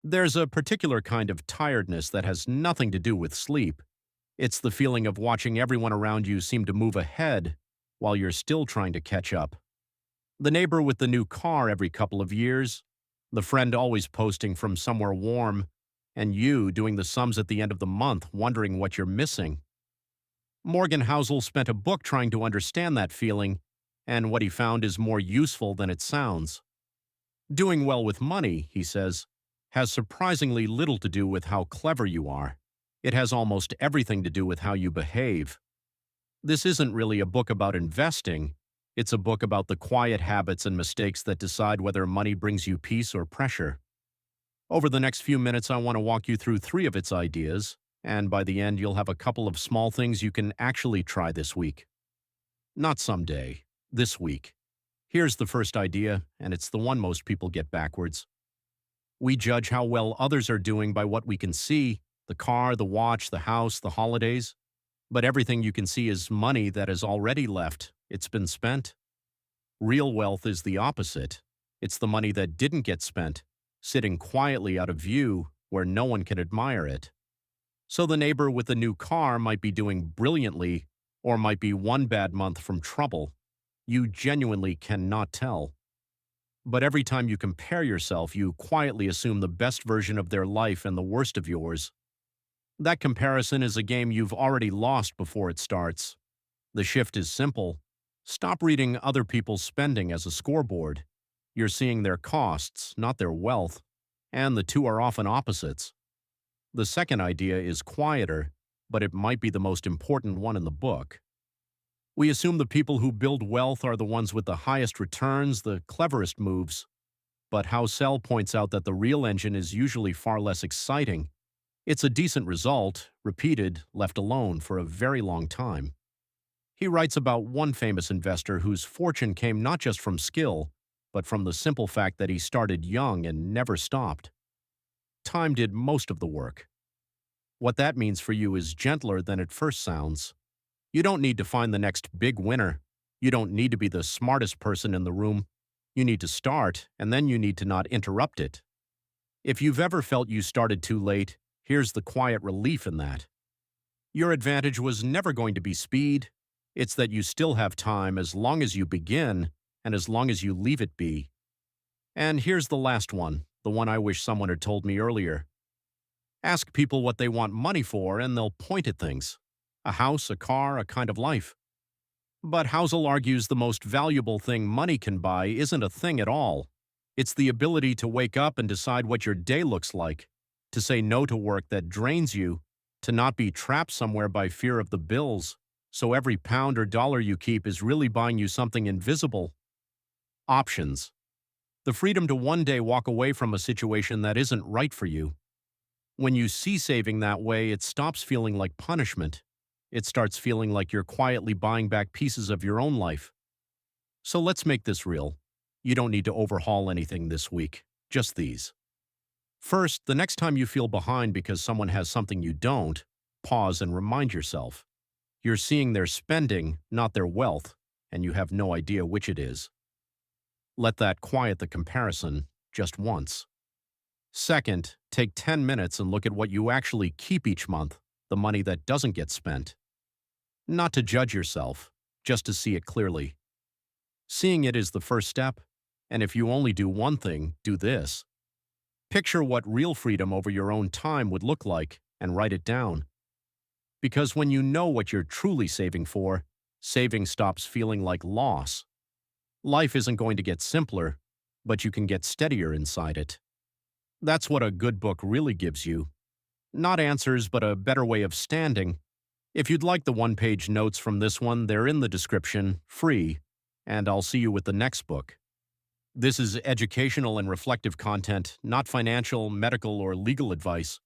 There's a particular kind of tiredness that has nothing to do with sleep. It's the feeling of watching everyone around you seem to move ahead while you're still trying to catch up. The neighbor with the new car every couple of years, the friend always posting from somewhere warm, and you doing the sums at the end of the month wondering what you're missing. Morgan Housel spent a book trying to understand that feeling, and what he found is more useful than it sounds. Doing well with money, he says, has surprisingly little to do with how clever you are. It has almost everything to do with how you behave. This isn't really a book about investing. It's a book about the quiet habits and mistakes that decide whether money brings you peace or pressure. Over the next few minutes, I want to walk you through three of its ideas, and by the end, you'll have a couple of small things you can actually try this week. Not someday, this week. Here's the first idea, and it's the one most people get backwards. We judge how well others are doing by what we can see: the car, the watch, the house, the holidays. But everything you can see is money that has already left. It's been spent. Real wealth is the opposite. It's the money that didn't get spent, sitting quietly out of view where no one can admire it. So the neighbor with the new car might be doing brilliantly, or might be one bad month from trouble. You genuinely cannot tell. But every time you compare yourself, you quietly assume the best version of their life and the worst of yours. That comparison is a game you've already lost before it starts. The shift is simple. Stop reading other people's spending as a scoreboard. You're seeing their costs, not their wealth, and the two are often opposites. The second idea is quieter, but it might be the most important one in the book. We assume the people who build wealth are the ones with the highest returns, the cleverest moves. But Housel points out that the real engine is usually far less exciting. It's a decent result, repeated, left alone for a very long time. He writes about one famous investor whose fortune came not just from skill, but from the simple fact that he started young and never stopped. Time did most of the work. What that means for you is gentler than it first sounds. You don't need to find the next big winner. You don't need to be the smartest person in the room. You need to start, and then you need to not interrupt it. If you've ever felt you started too late, here's the quiet relief in that. Your advantage was never going to be speed. It's that you still have time as long as you begin and as long as you leave it be. And here's the last one, the one I wish someone had told me earlier. Ask people what they want money for, and they'll point at things. A house, a car, a kind of life. But Housel argues the most valuable thing money can buy isn't a thing at all. It's the ability to wake up and decide what your day looks like, to say no to work that drains you, to not be trapped somewhere by fear of the bills, so every pound or dollar you keep is really buying you something invisible. Options. The freedom to one day walk away from a situation that isn't right for you. When you see saving that way, it stops feeling like punishment. It starts feeling like you're quietly buying back pieces of your own life. So let's make this real. You don't need to overhaul anything this week, just these. First, the next time you feel behind because someone has something you don't, pause and remind yourself. You're seeing their spending, not their wealth, and you have no idea which it is. Let that quiet the comparison just once. Second, take 10 minutes and look at what you actually keep each month, the money that doesn't get spent. Not to judge yourself, just to see it clearly. Seeing it is the first step, and if you only do one thing, do this. Picture what real freedom over your own time would look like and write it down. Because when you know what you're truly saving for, saving stops feeling like loss. Life isn't going to get simpler, but you can get steadier inside it. That's what a good book really gives you. Not answers, but a better way of standing. If you'd like the one-page notes from this one, they're in the description, free, and I'll see you with the next book. This is educational and reflective content, not financial, medical, or legal advice.